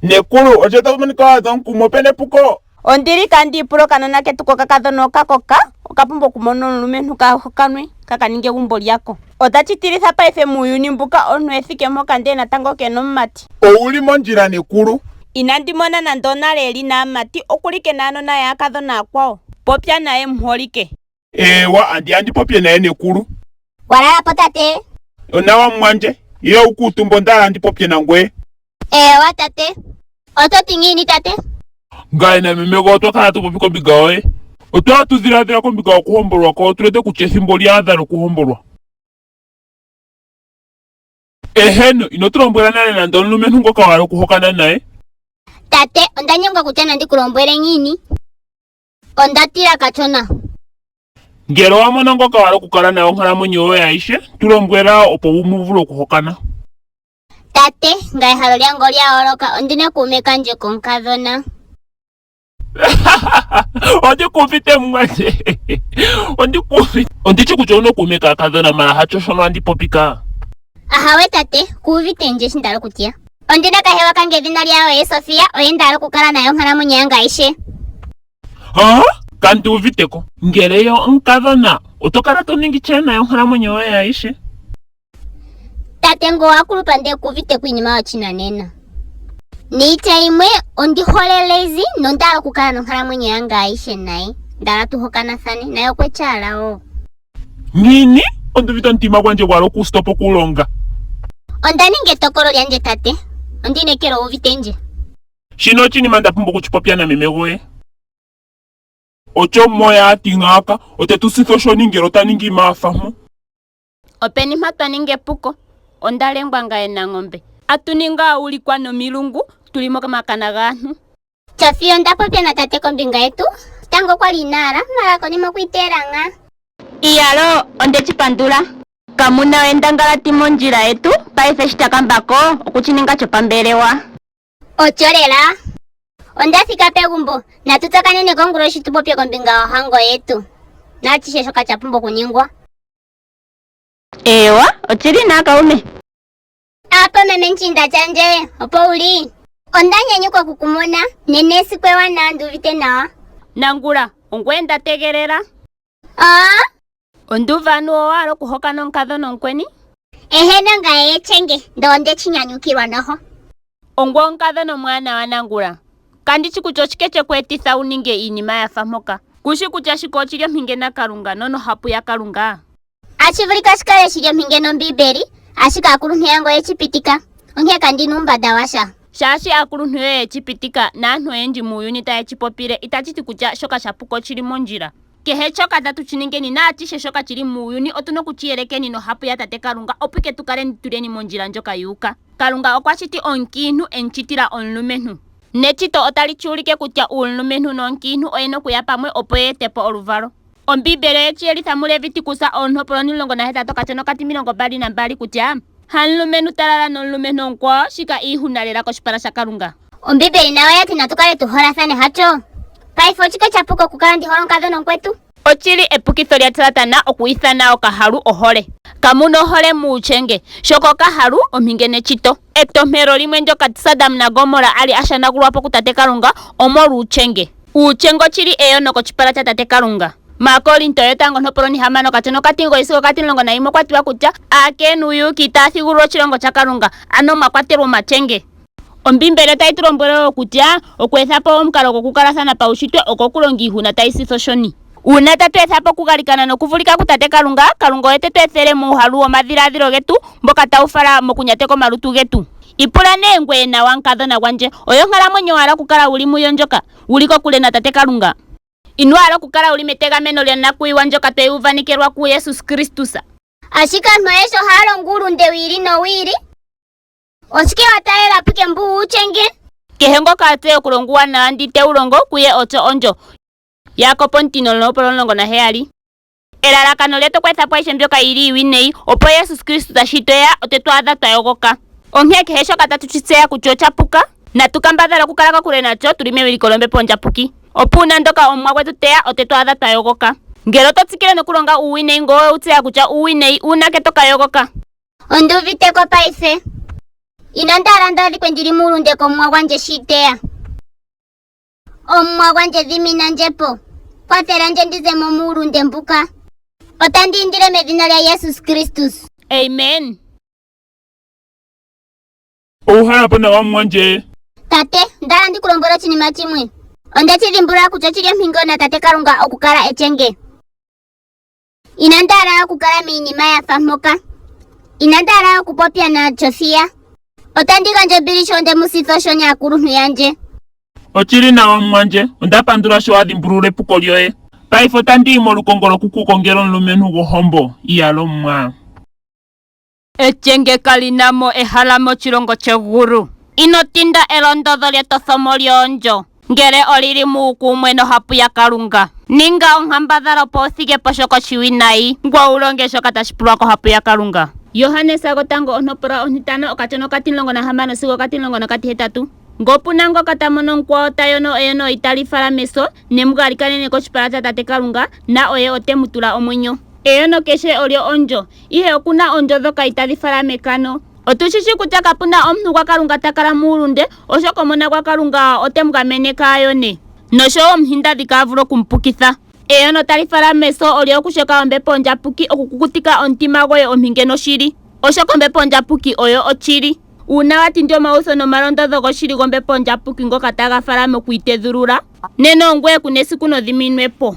Nekulu, oje takumonika zonkumo pene puko. Ondili kandi pulo kanona ketu kokakadhono kakoka, okapumbo kumono lumentu kahokanwe, kakaninge gumbo lyako. Otachitilitha paife muuyuni mbuka omuntu ethike mpoka ndee natango kena omumati. Owuli mondjila Nekulu? Inandimona nando onale eli na amati, okulike naano naye akadhona akwawo. Popya naye muholike. Ewa, andi popye naye Nekulu. Walala po tate? Onawa mwanje, iyo ukutumbo ndala andi popye na ngwe. Ewa tate. Ototi ngini tate? Ngaye na memego otwakala tupopi kombinga yoye. Otwala tuziladhila kombinga okuhombolwa ko tulete kutya ethimbo lyadha okuhombolwa. Eheno, inotulombwela nale nando omulumentu ngoka wala okuhokana naye. Tate, ondanyengwa kutya nandikulombwele ngini? Ondatila kachona. Ngele wamona ngoka wala okukala naye onkalamwenyo yoye aishe, tulombwela opo wumuvule okuhokana. Tate, ngaye halo lyango lyaoloka, ondina kuume kanje konkadhona. Ondikuvite mwanje. Ondichi kutya uno kuume kakadhona mala hacho shono andipopika. Ahawe tate, kuuvite nje shindalo kutya. Ondina kahewa kange dhina lyawo Sofia, oyendalo kukala nayo onkalamwenyo yanga aishe. Ha? Kanti uviteko. Ngele yo onkadhona, otokala toningi chena nayo onkalamwenyo yoye aishe. Tate ngo wakulupa nde kuvite kuinima wachinanena. Niita imwe ondiholelezi nondalo kukala nonkalamwenyo yanga aishe naye. Ndala tuhokanathane nayo kwechala o. Ngini? Onduvita ntima gwanje wala okustopo kulonga. Ondaninge tokolo lyanje tate. Ondinekelo uvite nje. Shino chinima ndapumbo kuchipopya na meme goye. Ocho moya atingaka, otetusitho shoningelo taningi mafamu. Openi matwaninge puko, ondalengwa ngaye na ng'ombe. Atuninga ulikwa nomilungu, tulimo kamakana gantu. Chafi ondapopya na tate kombinga yetu. Tango kwa linara, malako nimo kuiteranga. Iyalo, ondechipandula. Kamuna wendangalati monjila yetu, paife shitakambako, okuchininga chopambelewa. Ocholela. Ondafika pegumbo, na tutakanene kongulo shitupopye kombinga ohango yetu. Nachishe shoka chapumbo kuningwa. Ewa, ochili nakaume. Apo meme nchinda chanje, opo uli. Ondanyanyukwa kukumona, nene sikwewa nandu vite nawa. Nangula, ongwenda tegelela. Onduva nuo walo kuhoka nonkadhono nkweni? Eheno ngaye echenge, ndonde chinyanyukirwa noho. Ongwa onkadhono mwana wa Nangula. Kandichi kutya chikeche kwetitha uninge inima yafa mpoka. Kushi kutya shiko chilyo mpinge na Kalunga, nono hapu ya Kalunga. Achivulika shikale shilyo mpinge no mbibeli, ashika akuluntu yango echipitika. Onke kandi numbada washa. Shashi akuluntu yoye echipitika, na antu enji muuyuni taye chipopile, itachiti kutya shoka shapuko chili monjila. Kehe choka tatu chiningeni na achishe shoka chili muuyuni otuno kuchiyelekeni no hapu ya tate Kalunga opike tukale nituleni monjila njoka yuka. Kalunga okwashiti onkiintu enchitila onlumentu. Nechito otali chulike kutya uulumentu nonkiintu oyena okuya pamwe opo yeetepo oluvalo. Ombibelo yechiyelitha mu Leviticus 19:8 kachano kati 22 kutya hamulumentu talala nomulumentu onkwawo shika iihuna lela koshipala sha Kalunga. Ombibeli nawe yati natukale tuholathane hacho. Paife ochike chapuko kukala ndiholonkadhono nkwetu. Ochili epukitho lya Satanaa okuyithana okahalu ohole. Kamuna ohole muuchenge. Shoko okahalu ompinge nechito. Etompelo limwe njoka Sadamu na Gomora ali ashanagulwapo ku tate Kalunga omolwa uuchenge. Uuchenge ochili eyono kochipala cha tate Kalunga. Makolinto yotango 6 kachano katingo isigo katilongo na imo kwatiwa kutya akenu yuki itathigulwa ochilongo cha Kalunga ano makwatelwa omachenge. Ombimbele tayi tulombwele kutya okweethapo omukalo gokukalathana paushitwe okokulonga iihuna tayi sitho shoni. Uuna tatu ethapo kugalikana nokuvulika ku tate Kalunga, Kalunga oye tetu ethele muuhalu womadhiladhilo getu mboka tawu fala mokunyateka omalutu getu. Ipula nee ngweye nawa nkadhona gwanje, oyo nkalamwenyo wala kukala uli muyo njoka, uli kokule na tate Kalunga. Inu wala kukala uli metegameno lya nakuyiwa njoka tweyuvanikelwa ku Jesus Kristus. Ashika antu ayesho halo ngulu nde wili no wili. Osike watalela pike mbu uchenge. Kehe ngoka atse okulonguwa na ndite ulongo kuye ocho onjo. Yakobo 1:17. Elalakano lyetu kwethapo aishe mbyoka ili iwinayi opo Jesus Kristus ashitoya otetwaadha twayogoka. Onkee kehe shoka tatu chitseya kutya ochapuka na tukambadhala kukala kakule nacho tuli mewiliko lombepo ondjapuki. Opuna ndoka omwa gwetu teya otetwaadha twayogoka. Ngele ototsikile nokulonga uuwinayi ngowe utseya kutya uuwinayi uunake toka yogoka. Onduviteko paife. inandala ndali kwendili mulunde komumwa gwanje shiteya. Omumwa gwanje dhimina njepo. Kwathela nje ndizemo mulunde mbuka. Otandindile medina lya Yesus Kristus. Amen. Ohala pona wamwanje. Tate, ndala ndikulombola chinima chimwe. Onda chilimbula kucho chilya mpingo na tate Kalunga okukala echenge. Inandala okukala miinima yafa mpoka. Inandala okupopya na Jofia. Otandikanje bilisho nde musitho shonya akuluntu yanje. Ochili na wamwanje, ondapandula sho adhimbulule puko lyoye. Paifo tandimo lukongolo kukukongelo nlumenhu gohombo, iyalo mwa. Echenge kalinamo ehala mochilongo cheguru. Inotinda elondodho lyetothomo lyonjo. Ngele olili muukumwe no hapu ya Kalunga. Ninga onghambadhala opo othike po shoko shiwinayi. Ngwa ulonge shoka tashipulwa ko hapu ya Kalunga. Yohanes agotango onopora onitano okatono katimulongo na hamano sigo katimulongo na katihetatu. Ngopuna ngoka tamono nkwawo tayono eyono italifala meso nemuga alikanene koshipala cha tate Kalunga na oye otemutula omwenyo. Eyono keshe olyo onjo, ihe okuna onjo dhoka itadhifala mekano. Otushishi kutya kapuna omuntu gwa Kalunga takala muulunde, oshoka omona gwa Kalunga otemugamene kaayone. Nosho omuhinda dhikavula okumpukitha. Eyono talifala meso olyo okusheka ombepo ondjapuki okukukutika omutima goye ompinge noshili. Oshoka ombepo ondjapuki oyo ochili. Uuna watindi omawutho nomalondodho goshili gombepo ondjapuki ngoka taga fala mokuitedhulula, neno ongweye kuna esiku nodhiminwepo.